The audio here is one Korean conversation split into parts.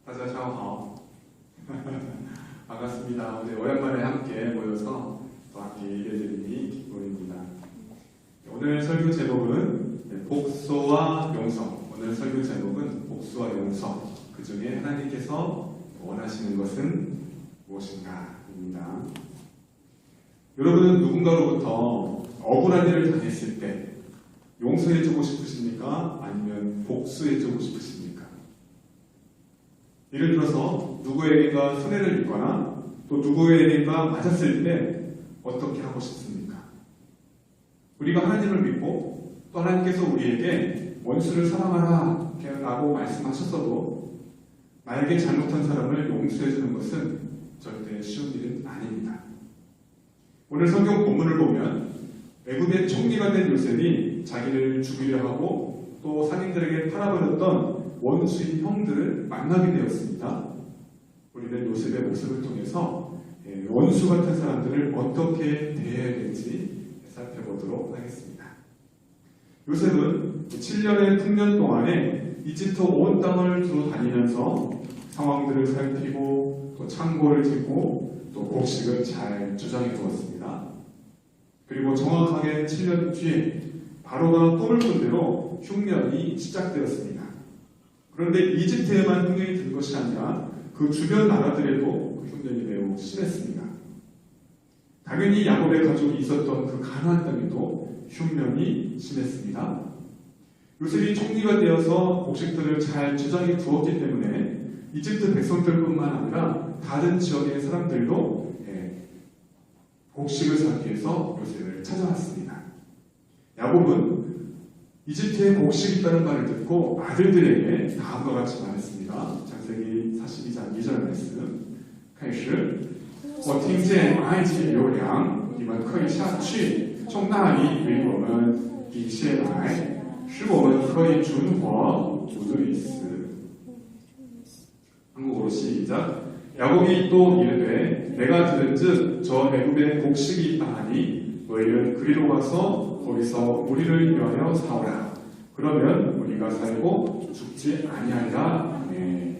大家下午好. 반갑습니다. 오랜만에 함께 모여서 또 함께 예배드리니 기쁨입니다. 오늘 설교 제목은 복소와 용서. 오늘 설교 제목은 복소와 용서. 그 중에 하나님께서 원하시는 것은 무엇인가입니다. 여러분은 누군가로부터 억울한 일을 당했을 때 용서해주고 싶으십니까? 아니면 복수해주고 싶으십니까? 예를 들어서 누구에게가 손해를 입거나 또 누구에게가 맞았을 때 어떻게 하고 싶습니까? 우리가 하나님을 믿고 또 하나님께서 우리에게 원수를 사랑하라 라고 말씀하셨어도 나에게 잘못한 사람을 용서해주는 것은 절대 쉬운 일은 아닙니다. 오늘 성경 본문을 보면 애굽의 총리가 된 요셉이 자기를 죽이려 하고 또 상인들에게 팔아버렸던 원수인 형들을 만나게 되었습니다. 우리는 요셉의 모습을 통해서 원수 같은 사람들을 어떻게 대해야 될지 살펴보도록 하겠습니다. 요셉은 7년의 풍년 동안에 이집트 온 땅을 두루 다니면서 상황들을 살피고 또 창고를 짓고 또 곡식을 잘 저장해 두었습니다. 그리고 정확하게 7년 뒤에 바로가 꿈을 꾼 대로 흉년이 시작되었습니다. 그런데 이집트에만 흉년이 든 것이 아니라 그 주변 나라들에도 그 흉년이 매우 심했습니다. 당연히 야곱의 가족이 있었던 그 가나안 땅에도 흉년이 심했습니다. 요셉이 총리가 되어서 곡식들을 잘 저장해 두었기 때문에 이집트 백성들뿐만 아니라 다른 지역의 사람들도 곡식을 사기 위해서 요셉을 찾아왔습니다. 야곱은 이집트에 곡식이 있다는 말을 듣고 아들들에게 다음과 같이 말했습니다. 창세기 42장 2절 말씀. 开始我听见埃及有粮，你们可以下去，从那里为我们引些来，使我们可以存活，不至于死. 한국어로 시작. 야곱이 또 이르되 내가 들은즉 저 애굽에 곡식이 있다 하니 너희는 그리로 가서 거기서 우리를 위하여 사오라. 그러면 우리가 살고 죽지 아니하리라. 아멘.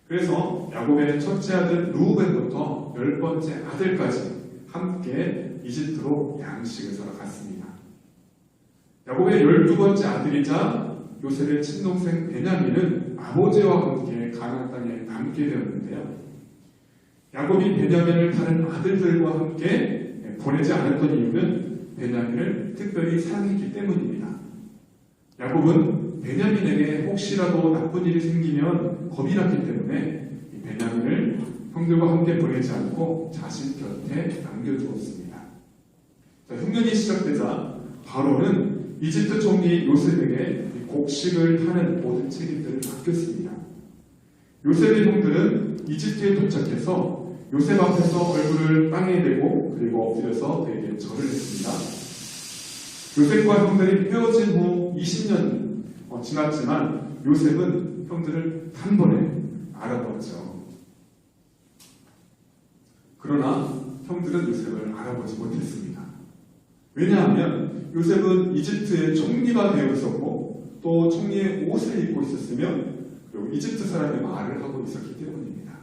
그래서 야곱의 첫째 아들 루벤부터 10번째 아들까지 함께 이집트로 양식을 사러 갔습니다. 야곱의 12번째 아들이자 요셉의 친동생 베냐민은 아버지와 함께 가나안 땅에 남게 되었는데요. 야곱이 베냐민을 다른 아들들과 함께 보내지 않았던 이유는 베냐민을 특별히 사랑했기 때문입니다. 야곱은 베냐민에게 혹시라도 나쁜 일이 생기면 겁이 났기 때문에 베냐민을 형들과 함께 보내지 않고 자신 곁에 남겨두었습니다. 자, 흉년이 시작되자 바로는 이집트 총리 요셉에게 곡식을 타는 모든 책임들을 맡겼습니다. 요셉의 형들은 이집트에 도착해서 요셉 앞에서 얼굴을 땅에 대고 그리고 엎드려서 그에게 절을 했습니다. 요셉과 형들이 헤어진 후 20년 지났지만 요셉은 형들을 단번에 알아보았죠. 그러나 형들은 요셉을 알아보지 못했습니다. 왜냐하면 요셉은 이집트의 총리가 되어 있었고 또 총리의 옷을 입고 있었으며 그리고 이집트 사람의 말을 하고 있었기 때문입니다.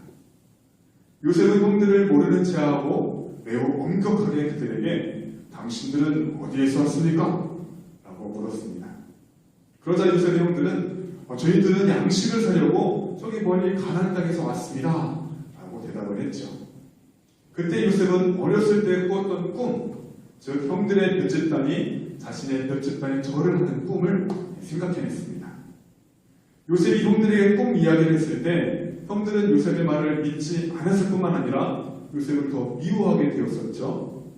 요셉은 형들을 모르는 체하고 매우 엄격하게 그들에게 당신들은 어디에서 왔습니까? 라고 물었습니다. 그러자 요셉의 형들은 저희들은 양식을 사려고 저기 멀리 가나안 땅에서 왔습니다. 라고 대답을 했죠. 그때 요셉은 어렸을 때 꾸었던 꿈, 즉 형들의 볏짚 땅이 자신의 볏짚 땅에 절을 하는 꿈을 생각해냈습니다. 요셉이 형들에게 꿈 이야기를 했을 때 형들은 요셉의 말을 믿지 않았을 뿐만 아니라 요셉을 더 미워하게 되었었죠.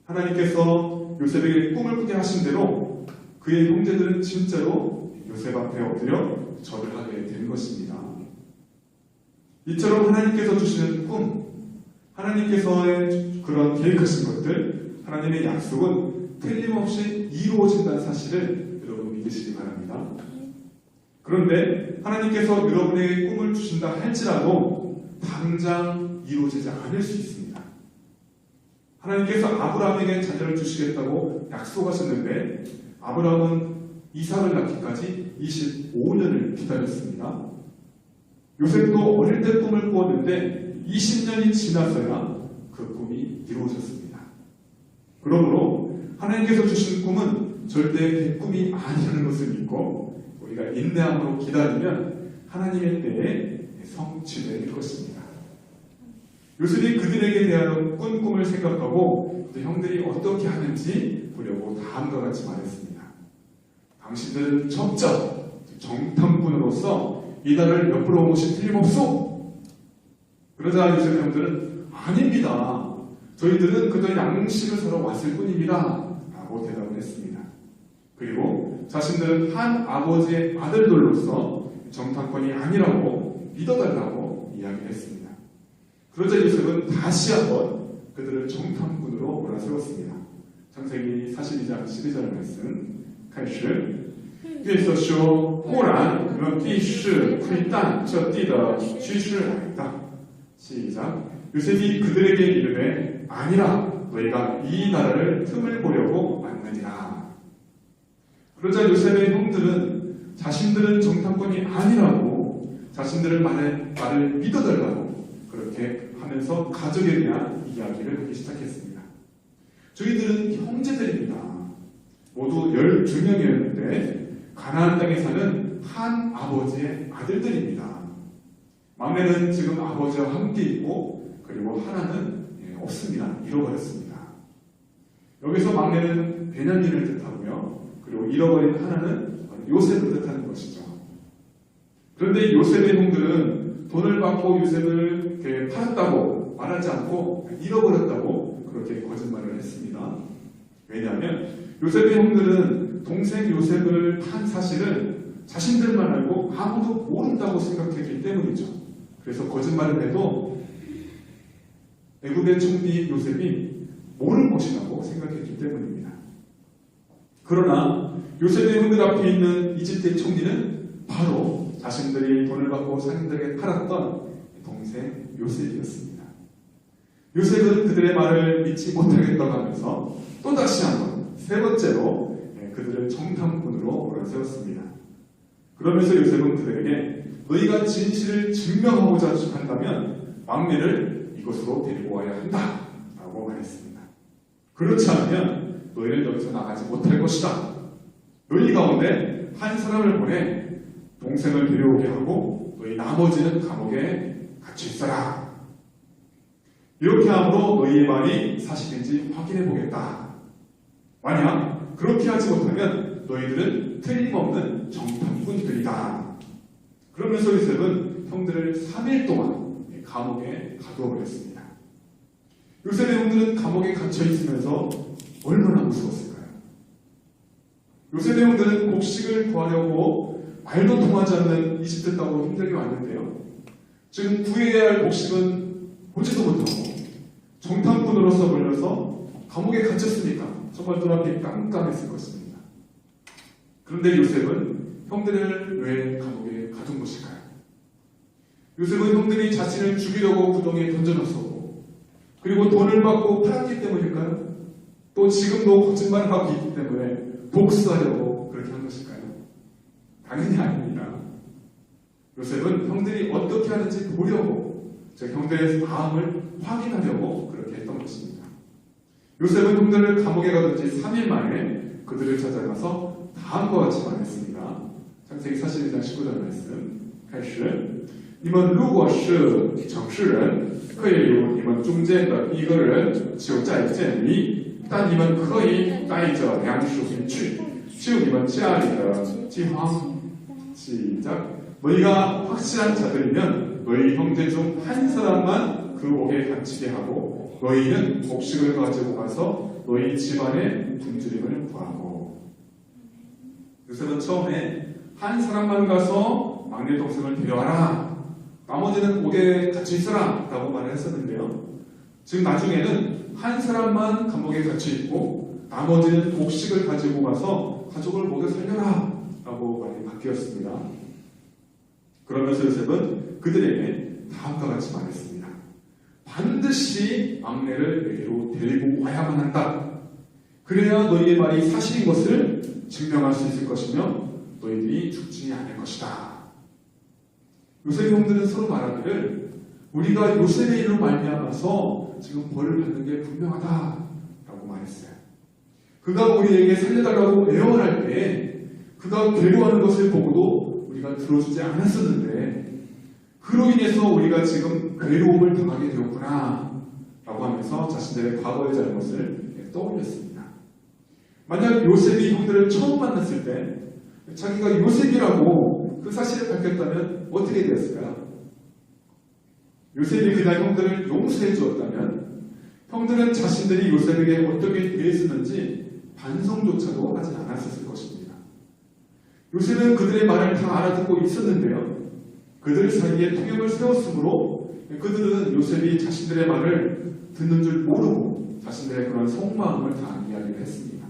하나님께서 요셉에게 꿈을 꾸게 하신 대로 그의 형제들은 진짜로 요셉 앞에 엎드려 절을 하게 된 것입니다. 이처럼 하나님께서 주시는 꿈, 하나님께서의 그런 계획하신 것들, 하나님의 약속은 틀림없이 이루어진다는 사실을 여러분 믿으시기 바랍니다. 그런데 하나님께서 여러분에게 꿈을 주신다 할지라도 당장 이루어지지 않을 수 있습니다. 하나님께서 아브라함에게 자녀를 주시겠다고 약속하셨는데 아브라함은 이삭을 낳기까지 25년을 기다렸습니다. 요셉도 어릴 때 꿈을 꾸었는데 20년이 지나서야 그 꿈이 이루어졌습니다. 그러므로 하나님께서 주신 꿈은 절대 그 꿈이 아니라는 것을 믿고 우리가 인내함으로 기다리면 하나님의 때에 성취될 것입니다. 요셉이 그들에게 대하여 꾼 꿈을 생각하고 형들이 어떻게 하는지 보려고 다음과 같이 말했습니다. 당신들은 적적 정탐꾼으로서 이 나라를 옆으로 온 것이 틀림없소. 그러자 요셉의 형들은 아닙니다. 저희들은 그저 양식을 사러 왔을 뿐입니다. 라고 대답을 했습니다. 그리고 자신들은 한 아버지의 아들들로서 정탐꾼이 아니라고 믿어달라고 이야기를 했습니다. 그러자 요셉은 다시 한번 그들을 정탐꾼으로 몰아세웠습니다. 창세기 42장 12절 말씀 开始约瑟说忽然我们必是窥探这地的趋势来的 시작 요셉이 그들에게 이르되 아니라 너희가 이 나라를 틈을 보려고 왔느니라. 그러자 요셉의 형들은 자신들은 정탐꾼이 아니라고 자신들의 말을 믿어달라고 그렇게 하면서 가족에 대한 이야기를 하기 시작했습니다. 저희들은 형제들입니다. 모두 12명이었는데 가나안 땅에 사는 한 아버지의 아들들입니다. 막내는 지금 아버지와 함께 있고 그리고 하나는 없습니다. 잃어버렸습니다. 여기서 막내는 베냐민을 뜻하고요. 그리고 잃어버린 하나는 요셉을 뜻하는 것이죠. 그런데 요셉의 형들은 돈을 받고 요셉을 팔았다고 말하지 않고 잃어버렸다고 그렇게 거짓말을 했습니다. 왜냐하면 요셉의 형들은 동생 요셉을 판 사실을 자신들만 알고 아무도 모른다고 생각했기 때문이죠. 그래서 거짓말을 해도 애굽의 총리 요셉이 모를 것이라고 생각했기 때문입니다. 그러나 요셉의 형들 앞에 있는 이집트의 총리는 바로 자신들이 돈을 받고 상인들에게 팔았던 동생 요셉이었습니다. 요셉은 그들의 말을 믿지 못하겠다고 하면서 또다시 한번 세 번째로 그들을 정탐꾼으로 몰아세웠습니다. 그러면서 요셉은 그들에게 너희가 진실을 증명하고자 한다면 막내를 이곳으로 데리고 와야 한다 라고 말했습니다. 그렇지 않으면 너희는 여기서 나가지 못할 것이다. 너희 가운데 한 사람을 보내 동생을 데려오게 하고 너희 나머지는 감옥에 갇혀 있어라. 이렇게 함으로 너희의 말이 사실인지 확인해 보겠다. 만약 그렇게 하지 못하면 너희들은 틀림없는 정탐꾼들이다. 그러면서 요셉은 형들을 3일 동안 감옥에 가두어 버렸습니다. 요셉의 형들은 감옥에 갇혀 있으면서 얼마나 무서웠을까요? 요셉의 형들은 곡식을 구하려고 말도 통하지 않는 이집트 땅으로 힘들게 왔는데요. 지금 구해야 할 곡식은 보지도 못하고 정탐꾼으로서 걸려서 감옥에 갇혔으니까 정말 눈앞이 깜깜했을 것입니다. 그런데 요셉은 형들을 왜 감옥에 가둔 것일까요? 요셉은 형들이 자신을 죽이려고 구덩이에 던져놨었고 그리고 돈을 받고 팔았기 때문일까요? 또 지금도 거짓말을 하고 있기 때문에 복수하려고 그렇게 한 것일까요? 당연히 아닙니다. 요셉은 형들이 어떻게 하는지 보려고 즉 형들의 마음을 확인하려고 그렇게 했던 것입니다. 요셉은 형들을 감옥에 가둔 지 3일 만에 그들을 찾아가서 다음과 같이 말했습니다. 창세기 42장 19절 말씀 开始你们如果是城市人可以由你们中间的一个人就在监里但你们可以带着粮食回去就你们家里的饥荒 시작 너희가 확실한 자들이면 너희 형제 중 한 사람만 그 옥에 갇히게 하고 너희는 곡식을 가지고 가서 너희 집안의 굶주림을 구하고 요셉은 처음에 한 사람만 가서 막내 동생을 데려와라 나머지는 옥에 갇혀 있어라 라고 말을 했었는데요. 지금 나중에는 한 사람만 감옥에 갇혀 있고 나머지는 곡식을 가지고 가서 가족을 모두 살려라 라고 말이 바뀌었습니다. 그러면서 요셉은 그들에게 다음과 같이 말했습니다. 반드시 막내를 내게로 데리고 와야만 한다. 그래야 너희의 말이 사실인 것을 증명할 수 있을 것이며 너희들이 죽지 않을 것이다. 요셉의 형들은 서로 말하기를 우리가 요셉의 일로 말미암아서 지금 벌을 받는 게 분명하다라고 말했어요. 그가 우리에게 살려달라고 애원할 때 그가 괴로워하는 것을 보고도 우리가 들어주지 않았었는데 그로 인해서 우리가 지금 괴로움을 당하게 되었구나 라고 하면서 자신들의 과거의 잘못을 떠올렸습니다. 만약 요셉이 형들을 처음 만났을 때 자기가 요셉이라고 그 사실을 밝혔다면 어떻게 되었을까요? 요셉이 그냥 형들을 용서해 주었다면 형들은 자신들이 요셉에게 어떻게 대했었는지 반성조차도 하지 않았을 것입니다. 요셉은 그들의 말을 다 알아듣고 있었는데요. 그들 사이에 통역을 세웠으므로 그들은 요셉이 자신들의 말을 듣는 줄 모르고 자신들의 그런 속마음을 다 이야기를 했습니다.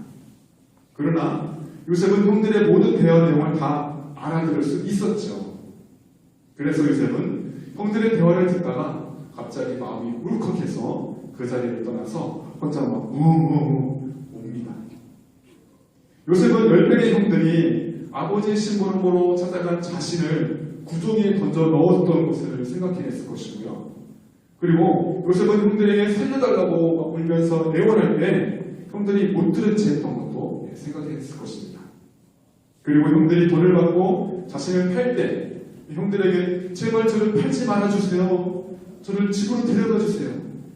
그러나 요셉은 형들의 모든 대화 내용을 다 알아들을 수 있었죠. 그래서 요셉은 형들의 대화를 듣다가 갑자기 마음이 울컥해서 그 자리를 떠나서 혼자 막 웁니다. 요셉은 10명의 형들이 아버지의 심부름으로 찾아간 자신을 구덩이에 던져 넣었던 것을 생각해냈을 것이고요. 그리고 요셉은 형들에게 살려달라고 막 울면서 애원할 때 형들이 못 들은 채 했던 것도 생각해냈을 것입니다. 그리고 형들이 돈을 받고 자신을 팔 때 형들에게 제발 저를 팔지 말아주세요. 저를 집으로 데려가 주세요.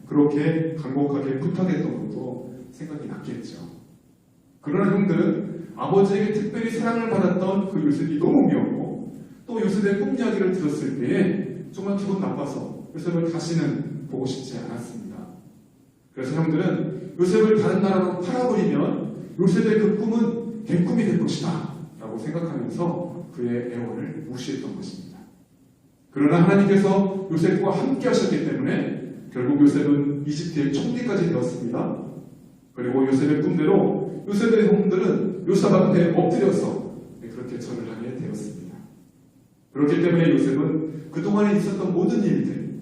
그렇게 간곡하게 부탁했던 것도 생각이 났겠죠. 그러나 형들은 아버지에게 특별히 사랑을 받았던 그 요셉이 너무 미웠고 또 요셉의 꿈 이야기를 들었을 때에 정말 기분 나빠서 요셉을 다시는 보고 싶지 않았습니다. 그래서 형들은 요셉을 다른 나라로 팔아버리면 요셉의 그 꿈은 개꿈이 될 것이다 라고 생각하면서 그의 애원을 무시했던 것입니다. 그러나 하나님께서 요셉과 함께 하셨기 때문에 결국 요셉은 이집트의 총리까지 되었습니다. 그리고 요셉의 꿈대로 요셉의 형들은 요셉 앞에 엎드려서 그렇게 절을 하게 되었습니다. 그렇기 때문에 요셉은 그동안에 있었던 모든 일들,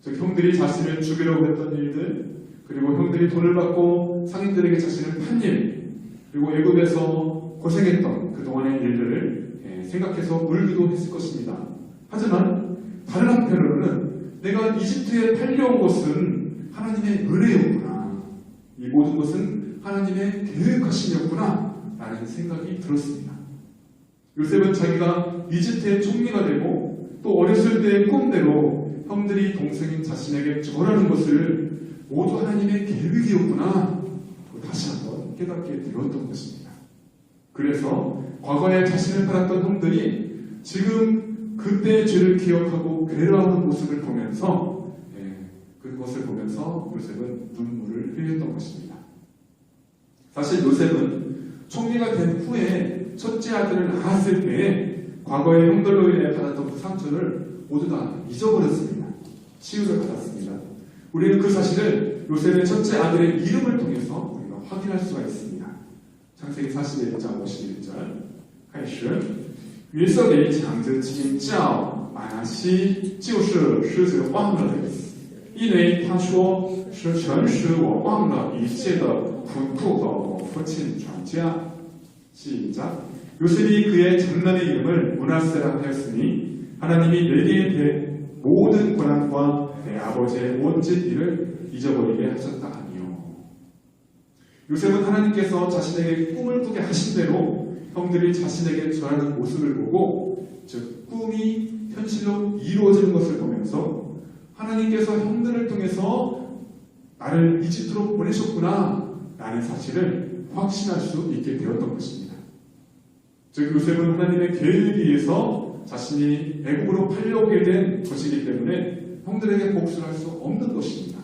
즉 형들이 자신을 죽이려고 했던 일들, 그리고 형들이 돈을 받고 상인들에게 자신을 판 일, 그리고 애굽에서 고생했던 그동안의 일들을 생각해서 울기도 했을 것입니다. 하지만 다른 한편으로는 내가 이집트에 팔려온 것은 하나님의 은혜였구나. 이 모든 것은 하나님의 계획하심이었구나 라는 생각이 들었습니다. 요셉은 자기가 이집트의 총리가 되고 또 어렸을 때의 꿈대로 형들이 동생인 자신에게 절하는 것을 모두 하나님의 계획이었구나 다시 한번 깨닫게 되었던 것입니다. 그래서 과거에 자신을 팔았던 형들이 지금 그때의 죄를 기억하고 괴로워하는 모습을 보면서 그것을 보면서 요셉은 눈물을 흘렸던 것입니다. 사실 요셉은 총리가 된 후에 첫째 아들을 낳았을 때에 과거의 형들로 인해 받았던 그 상처를 모두 다 잊어버렸습니다. 치유를 받았습니다. 우리는 그 사실을 요셉의 첫째 아들의 이름을 통해서 우리가 확인할 수가 있습니다. 창세기 41장 51절 开始约瑟的长子名叫马拿西，就是狮子忘了的意思，因为他说是诚实我忘了一切的苦痛和我父亲全家。 시작. 요셉이 그의 장남의 이름을 므낫세라 하였으니 하나님이 내게 대 모든 고난과 내 아버지의 온 짓일을 잊어버리게 하셨다 하니요. 요셉은 하나님께서 자신에게 꿈을 꾸게 하신 대로 형들이 자신에게 절하는 모습을 보고 즉 꿈이 현실로 이루어지는 것을 보면서 하나님께서 형들을 통해서 나를 이집트로 보내셨구나 라는 사실을 확신할 수 있게 되었던 것입니다. 즉 요셉은 하나님의 계획에 의해서 자신이 애국으로 팔려오게 된 것이기 때문에 형들에게 복수를 할 수 없는 것입니다.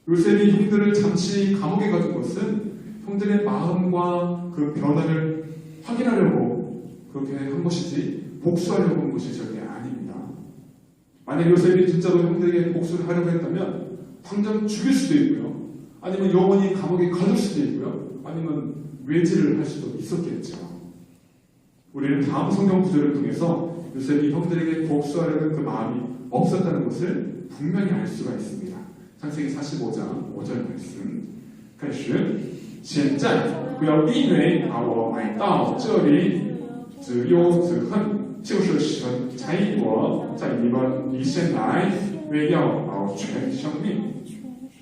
요셉이 형들을 잠시 감옥에 가둔 것은 형들의 마음과 그 변화를 확인하려고 그렇게 한 것이지 복수하려고 한 것이 절대 아닙니다. 만약 요셉이 진짜로 형들에게 복수를 하려고 했다면 당장 죽일 수도 있고요. 아니면 영원히 감옥에 가둘 수도 있고요. 아니면 외지를 할 수도 있었겠죠. 우리는 다음 성경 구절을 통해서 요셉이 형들에게 복수하려는 그 마음이 없었다는 것을 분명히 알 수가 있습니다. 창세기 45장 5절 말씀 开始现在不要因为把我买到这里只忧只恨就是神才我在你们以前来为要保全生命.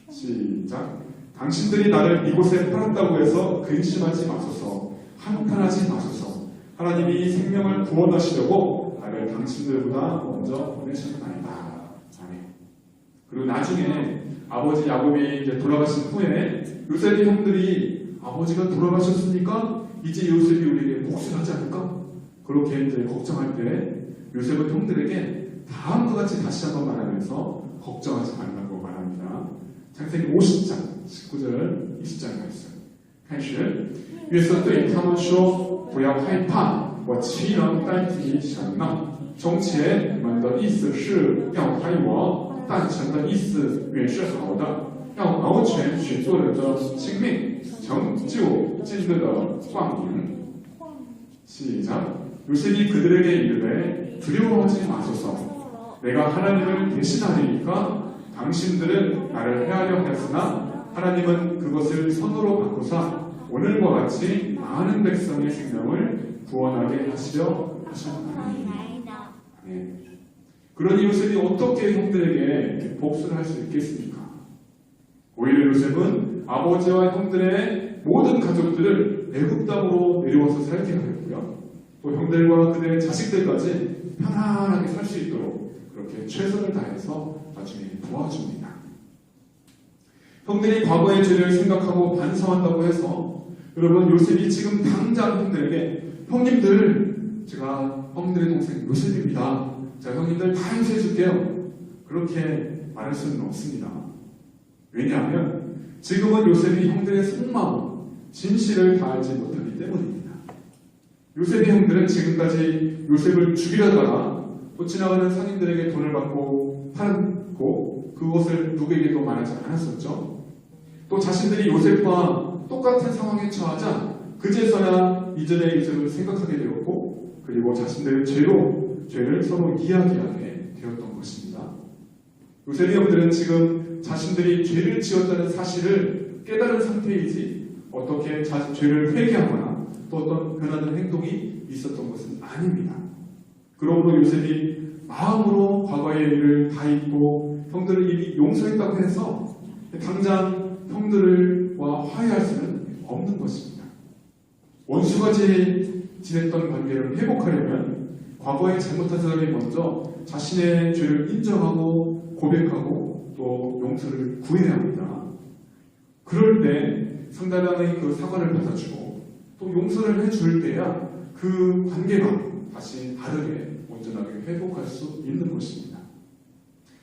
시작. 당신들이 나를 이곳에 팔았다고 해서 근심하지 마소서. 한탄하지 마소서. 하나님이 생명을 구원하시려고 나를 당신들보다 먼저 보내셨나이다. 아멘. 그리고 나중에 아버지 야곱이 이제 돌아가신 후에 요셉의 형들이 아버지가 돌아가셨으니까 이제 요셉이 우리에게 복수를 하지 않을까? 그렇게 이제 걱정할 때 요셉은 형들에게 다음과 같이 다시 한번 말하면서 걱정하지 말라고 말합니다. 창세기 50장 19절 20절 말씀. 开始约瑟对他们说不要害怕我岂能代替神呢从前你们的意思是要害我但神的意思原是好的要保全许多人的性命成就基督的光明. 시작. 요셉이 그들에게 이르되 두려워하지 마소서. 내가 하나님을 대신하리니까 당신들은 나를 해하려 했으나 하나님은 그것을 선으로 바꾸사 오늘과 같이 많은 백성의 생명을 구원하게 하시려 하셨나니. 네. 그러니 요셉이 어떻게 형들에게 복수를 할 수 있겠습니까? 오히려 요셉은 아버지와 형들의 모든 가족들을 애굽 땅으로 내려와서 살게 하였고요. 또 형들과 그들의 자식들까지 편안하게 살 수 있도록 그렇게 최선을 다해서 나중에 도와줍니다. 형들이 과거의 죄를 생각하고 반성한다고 해서 여러분 요셉이 지금 당장 형들에게 형님들 제가 형들의 동생 요셉입니다. 자 형님들 다 용서해줄게요. 그렇게 말할 수는 없습니다. 왜냐하면 지금은 요셉이 형들의 속마음 진실을 다 알지 못하기 때문입니다. 요셉의 형들은 지금까지 요셉을 죽이려다가 또 지나가는 상인들에게 돈을 받고 팔고 그것을 누구에게도 말하지 않았었죠. 또 자신들이 요셉과 똑같은 상황에 처하자 그제서야 이전의 요셉을 생각하게 되었고 그리고 자신들의 죄를 서로 이야기하게 되었던 것입니다. 요셉의 형들은 지금 자신들이 죄를 지었다는 사실을 깨달은 상태이지 어떻게 죄를 회개하거나 또 어떤 변하는 행동이 있었던 것은 아닙니다. 그러므로 요셉이 마음으로 과거의 일을 다 잊고 형들을 이미 용서했다고 해서 당장 형들과 화해할 수는 없는 것입니다. 원수같이 지냈던 관계를 회복하려면 과거에 잘못한 사람이 먼저 자신의 죄를 인정하고 고백하고 또 용서를 구해야 합니다. 그럴 때 상대방의 그 사과를 받아주고 또 용서를 해줄 때야 그 관계가 다시 바르게 온전하게 회복할 수 있는 것입니다.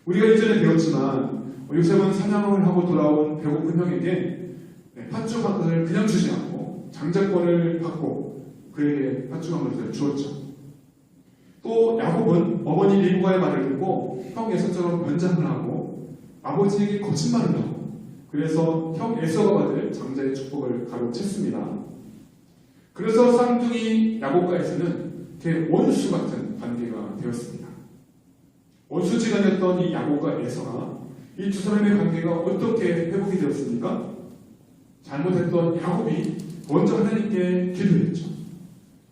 우리가 이전에 배웠지만 요셉은 사냥을 하고 돌아온 배고픈 형에게 팥죽을 그냥 주지 않고 장자권을 받고 그에게 팥죽을 주었죠. 또 야곱은 어머니 리브가의 말을 듣고 형 에서처럼 변장을 하고 아버지에게 거짓말을 하고 그래서 형 에서가 받을 장자의 축복을 가로챘습니다. 그래서 쌍둥이 야곱과 에서는 원수 같은 관계가 되었습니다. 원수지간이었던 이 야곱과 에서가 이 두 사람의 관계가 어떻게 회복이 되었습니까? 잘못했던 야곱이 먼저 하나님께 기도했죠.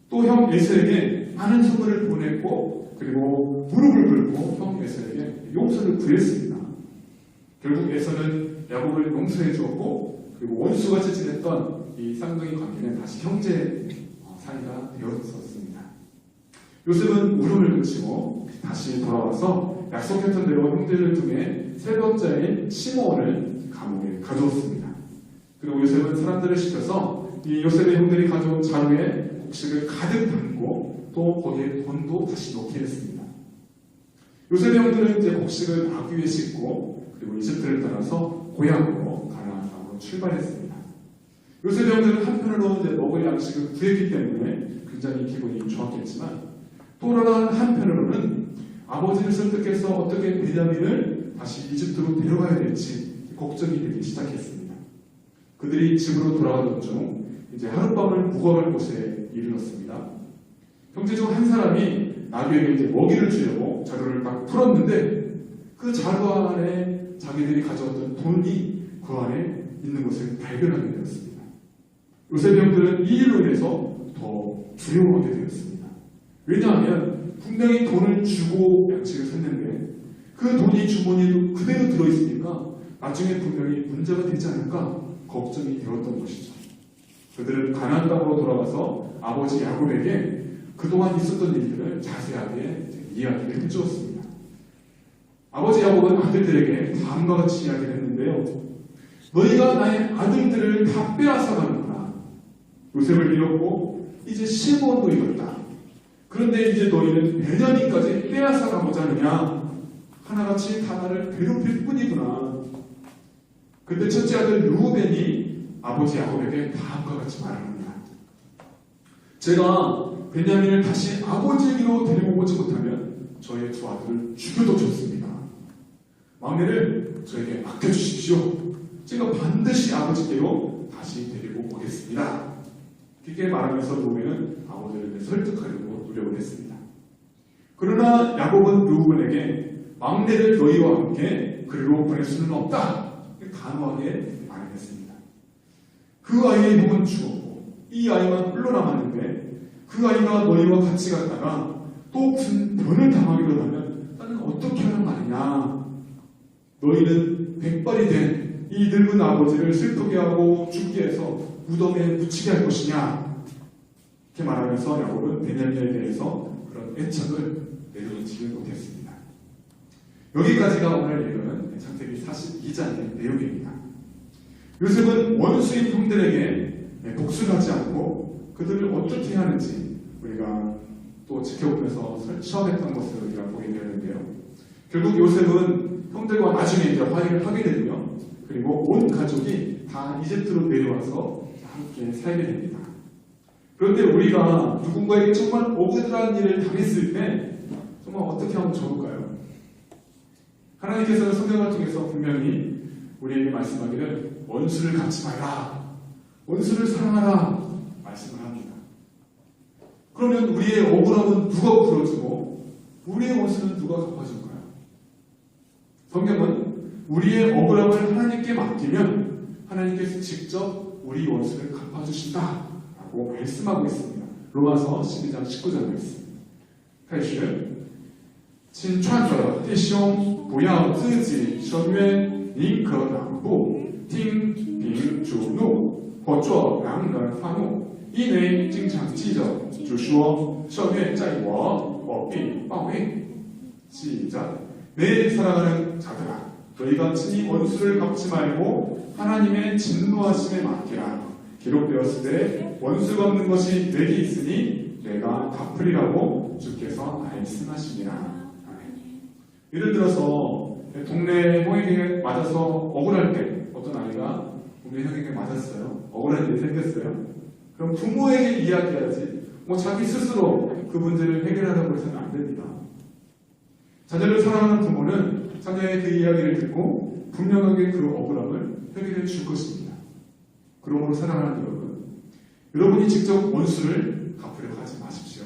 또 형 에서에게 많은 선물을 보냈고 그리고 무릎을 꿇고 형 에서에게 용서를 구했습니다. 결국 에서는 야곱을 용서해 주었고 그리고 원수같이 지냈던 이 쌍둥이 관계는 다시 형제 사이가 되었었습니다. 요셉은 울음을 그치고 다시 돌아와서 약속했던 대로 형제를 통해 세 번째인 시므온을 감옥에 가두었습니다. 그리고 요셉은 사람들을 시켜서 이 요셉의 형들이 가져온 자루에 곡식을 가득 담고 또 거기에 돈도 다시 넣게 했습니다. 요셉의 형들은 이제 곡식을 나귀 위에 싣고 그리고 이집트를 따라서 고향으로 가나안 땅으로 출발했습니다. 요셉의 형들은 한편으로 이제 먹을 양식을 구했기 때문에 굉장히 기분이 좋았겠지만 또 다른 한편으로는 아버지를 설득해서 어떻게 베냐민을 다시 이집트로 데려가야 될지 걱정이 되기 시작했습니다. 그들이 집으로 돌아가던 중 이제 하룻밤을 묵어갈 곳에 이르렀습니다. 형제 중 한 사람이 나귀에게 이제 먹이를 주려고 자루를 딱 풀었는데 그 자루 안에 자기들이 가져왔던 돈이 그 안에 있는 것을 발견하게 되었습니다. 요셉 형들은 이 일로 인해서 더 두려워하게 되었습니다. 왜냐하면 분명히 돈을 주고 양식을 샀는데 그 돈이 주머니에도 그대로 들어있으니까 나중에 분명히 문제가 되지 않을까 걱정이 되었던 것이죠. 그들은 가나안 땅으로 돌아가서 아버지 야곱에게 그동안 있었던 일들을 자세하게 이야기를 해주었습니다. 아버지 야곱은 아들들에게 다음과 같이 이야기를 했는데요. 너희가 나의 아들들을 다 빼앗아가는구나. 요셉을 잃었고 이제 시므온도 잃었다. 그런데 이제 너희는 베냐민까지 빼앗아가고자 하느냐. 하나같이 다 나를 괴롭힐 뿐이구나. 그때 첫째 아들 르우벤이 아버지 야곱에게 다음과 같이 말합니다. 제가 베냐민을 다시 아버지에게로 데리고 오지 못하면 저의 두 아들을 죽여도 좋습니다. 막내를 저에게 맡겨주십시오. 제가 반드시 아버지께로 다시 데리고 오겠습니다. 그렇게 말하면서 르우벤은 아버지를 설득하려고 노력을 했습니다. 그러나 야곱은 르우벤에게 막내를 너희와 함께 그리로 보낼 수는 없다. 단호하게 말했습니다. 그 아이의 형은 죽었고 이 아이만 홀로 남았는데 그 아이가 너희와 같이 갔다가 또 무슨 변을 당하기로 하면 나는 어떻게 하는 말이냐. 너희는 백발이 된 이 늙은 아버지를 슬프게 하고 죽게 해서 무덤에 묻히게 할 것이냐. 이렇게 말하면서 야곱은 베냐민에 대해서 그런 애착을 내려놓지 못했습니다. 여기까지가 오늘 읽은 창세기 42장의 내용입니다. 요셉은 원수인 형들에게 복수하지 않고 그들을 어떻게 하는지 우리가 또 지켜보면서 시험했던 것을 우리가 보게 되는데요. 결국 요셉은 형들과 나중에 이제 화해를 하게 되고요. 그리고 온 가족이 다 이집트로 내려와서 함께 살게 됩니다. 그런데 우리가 누군가에게 정말 억울한 일을 당했을 때 정말 어떻게 하면 좋을까요? 하나님께서는 성경을 통해서 분명히 우리에게 말씀하기를 원수를 갚지 말라, 원수를 사랑하라 말씀을 합니다. 그러면 우리의 억울함은 누가 풀어주고 우리의 원수는 누가 갚아줄까요? 성경은 우리의 억울함을 하나님께 맡기면 하나님께서 직접 우리 원수를 갚아주신다 라고 말씀하고 있습니다. 로마서 12장 19절 말씀. 开始请串着弟兄不要自己伸冤，宁可让步，听凭主怒，或作让人发怒。因为经常记着主说：“受虐在我，我必报应。” 시작. 내 사랑하는 자들아, 너희가 친히 원수를 갚지 말고 하나님의 진노하심에 맡기라. 기록되었을 때 원수 갚는 것이 내게 있으니 내가 갚으리라고 주께서 말씀하시니라. 예를 들어서 동네 형에게 맞아서 억울할 때 어떤 아이가 동네 형에게 맞았어요. 억울한 일이 생겼어요. 그럼 부모에게 이야기해야지 자기 스스로 그 문제를 해결하라고 해서는 안 됩니다. 자녀를 사랑하는 부모는 자녀의 그 이야기를 듣고 분명하게 그 억울함을 해결해 줄 것입니다. 그러므로 사랑하는 여러분, 여러분이 직접 원수를 갚으려고 하지 마십시오.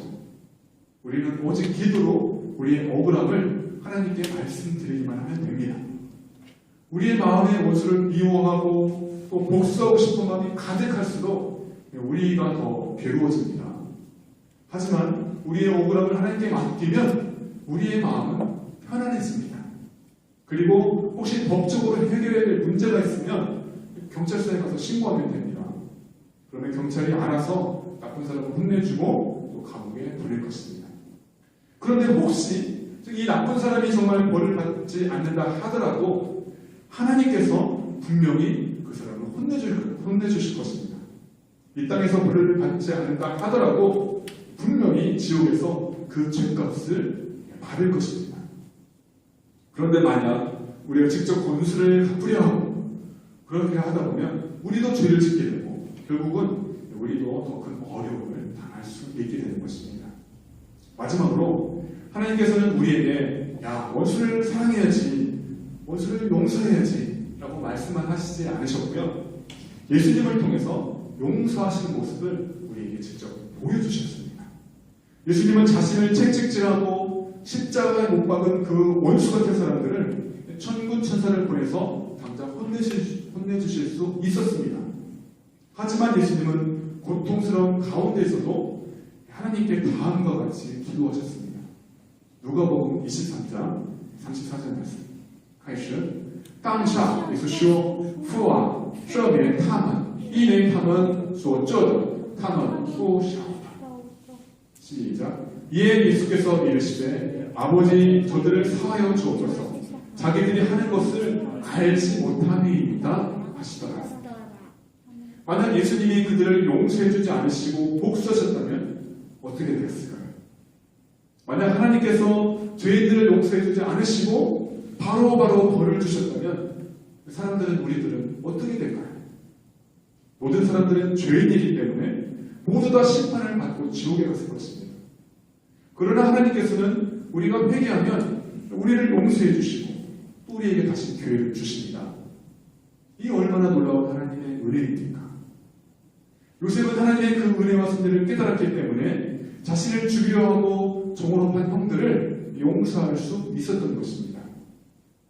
우리는 오직 기도로 우리의 억울함을 하나님께 말씀드리기만 하면 됩니다. 우리의 마음에 원수를 미워하고 또 복수하고 싶은 마음이 가득할수록 우리가 더 괴로워집니다. 하지만 우리의 억울함을 하나님께 맡기면 우리의 마음은 편안해집니다. 그리고 혹시 법적으로 해결해야 될 문제가 있으면 경찰서에 가서 신고하면 됩니다. 그러면 경찰이 알아서 나쁜 사람을 혼내주고 또 감옥에 보낼 것입니다. 그런데 혹시 이 나쁜 사람이 정말 벌을 받지 않는다 하더라도 하나님께서 분명히 그 사람을 혼내주실 것입니다. 이 땅에서 벌을 받지 않는다 하더라도 분명히 지옥에서 그 죄값을 받을 것입니다. 그런데 만약 우리가 직접 원수를 갚으려 하고 그렇게 하다 보면 우리도 죄를 짓게 되고 결국은 우리도 더 큰 어려움을 당할 수 있게 되는 것입니다. 마지막으로 하나님께서는 우리에게 원수를 사랑해야지, 원수를 용서해야지 라고 말씀만 하시지 않으셨고요. 예수님을 통해서 용서하시는 모습을 우리에게 직접 보여주셨습니다. 예수님은 자신을 채찍질하고 십자가에 못 박은 그 원수 같은 사람들을 천군 천사를 보내서 당장 혼내주실 수 있었습니다. 하지만 예수님은 고통스러운 가운데에서도 하나님께 다음과 같이 기도하셨습니다. 누가복음 23장 34절 말씀. 开始当下耶稣说父啊赦免他们因为他们所做的他们不晓得 시작 이에 예수께서 이르시되 아버지 저들을 사하여 주옵소서 자기들이 하는 것을 알지 못함이니이다 하시더라. 만약 예수님이 그들을 용서해 주지 않으시고 복수하셨다면 어떻게 되었을까요? 만약 하나님께서 죄인들을 용서해 주지 않으시고 바로바로 벌을 주셨다면 사람들은 우리들은 어떻게 될까요? 모든 사람들은 죄인이기 때문에 모두 다 심판을 받고 지옥에 갔을 것입니다. 그러나 하나님께서는 우리가 회개하면 우리를 용서해 주시고 또 우리에게 다시 기회를 주십니다. 이 얼마나 놀라운 하나님의 은혜입니까? 요셉은 하나님의 그 은혜와 섭리를 깨달았기 때문에 자신을 죽이려 하고 종으로 판 형들을 용서할 수 있었던 것입니다.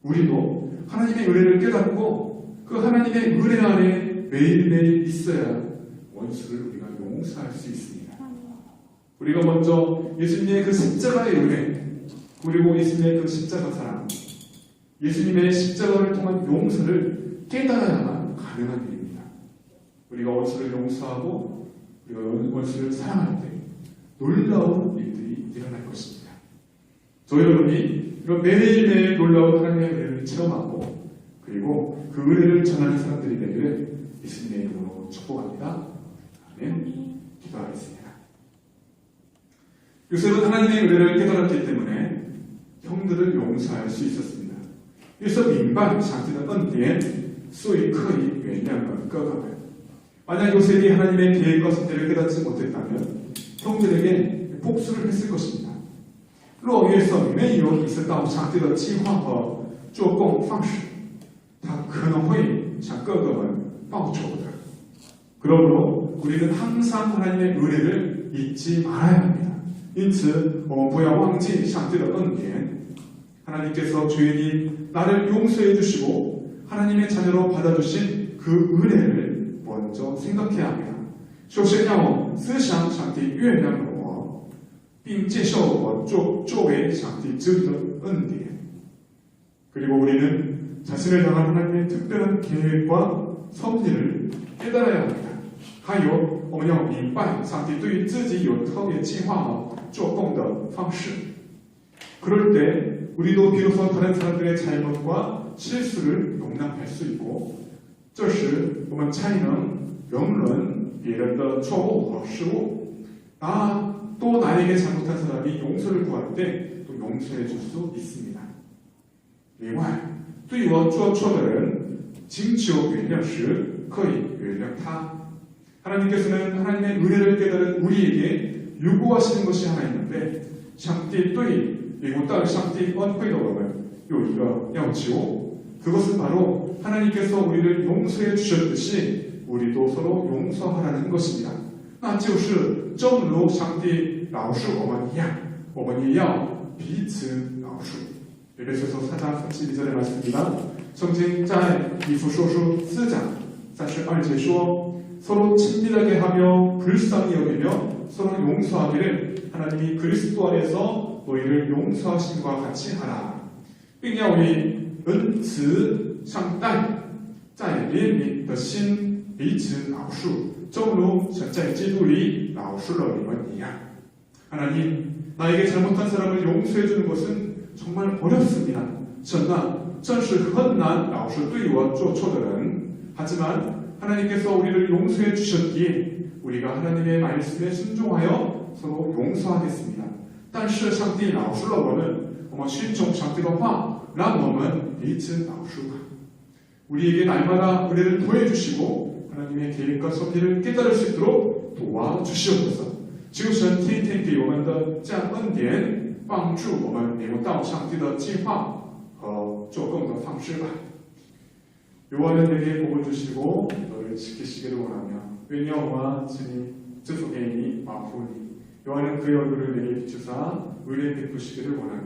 우리도 하나님의 은혜를 깨닫고 그 하나님의 은혜 안에 매일매일 있어야 원수를 우리가 용서할 수 있습니다. 우리가 먼저 예수님의 그 십자가의 은혜 그리고 예수님의 그 십자가 사랑 예수님의 십자가를 통한 용서를 깨달아야만 가능한 일입니다. 우리가 원수를 용서하고 우리가 원수를 사랑할 때 놀라운 일들이 일어날 것입니다. 저희 여러분이 이런 매일매일 놀라운 하나님의 은혜를 체험하고 그리고 그 은혜를 전하는 사람들이 되기를 예수님의 이름으로 축복합니다. 아멘. 기도하겠습니다. 요셉은 하나님의 은혜를 깨달았기 때문에 형들을 용서할 수 있었습니다. 约瑟明白上帝的恩典，所以可以原谅了哥哥们。 만약 요셉이 하나님의 계획과 섭리를 깨닫지 못했다면 형들에게 복수를 했을 것입니다. 若约瑟没有意识到上帝的计划和做工方式，他可能会向哥哥们报仇的。 그러므로 우리는 항상 하나님의 은혜를 잊지 말아야 합니다. 因此我们不要忘记上帝的恩典。 하나님께서 죄인인 나를 용서해 주시고 하나님의 자녀로 받아주신 그 은혜를 먼저 생각해야 합니다. 首先让我思想上帝原谅了我，并接受我作为上帝赐的恩典。 그리고 우리는 자신을 향한 하나님의 특별한 계획과 섭리를 깨달아야 합니다. 还有我们要明白上帝对于自己有特别计划和做工的方式。 그럴 때 우리도 비로소 다른 사람들의 잘못과 실수를 용납할 수 있고 这时我们才能容忍别人的错误和失误 또 나에게 잘못한 사람이 용서를 구할 때 또 용서해 줄 수 있습니다. 另外对我做错的人请求原谅时可以原谅他 하나님께서는 하나님의 은혜를 깨달은 우리에게 요구하시는 것이 하나 있는데 上帝对 그리고 딸上帝恩惠的我们有一个要求 그것은 바로 하나님께서 우리를 용서해 주셨듯이 우리도 서로 용서하라는 것입니다. 那就是正如上帝饶恕我们一样我们也要彼此饶恕 에베소서 4장 32절의 말씀입니다. 성경在以弗所书 4장 32절 说 서로 친밀하게 하며 불쌍히 여기며 서로 용서하기를 하나님이 그리스도 안에서 너희를 용서하심과 같이 하라. 并要以恩慈相待，在怜悯的心彼此饶恕，正如神在基督里饶恕了你们一样。 하나님, 나에게 잘못한 사람을 용서해 주는 것은 정말 어렵습니다. 神啊，正是很难饶恕对我做错的人。 하지만 하나님께서 우리를 용서해 주셨기에 우리가 하나님의 말씀에 순종하여 서로 용서하겠습니다. 但是上帝饶恕了我们，我们顺从上帝的话，让我们彼此饶恕吧。 우리에게 날마다 은혜를 더해주시고 하나님의 계획과 섭리를 깨달을 수 있도록 도와주시옵소서. 求神天天给我们的将恩典，帮助我们领悟到上帝的计划和做工的方式吧。 요한은 내게 복을 주시고 너를 지키시기를 원하며 愿여호와 주님祝福给你保护你 요한은 그의 얼굴을 내게 비추사 의를 베푸시기를 원하며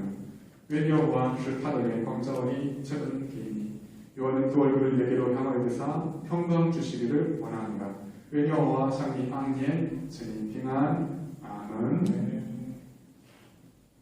愿여호와是他的脸光照你赐恩给你 요한은 그 얼굴을 내게로 향하여 대사 평강 주시기를 원합니다. 愿여호와向你安言，赐你平安。阿门。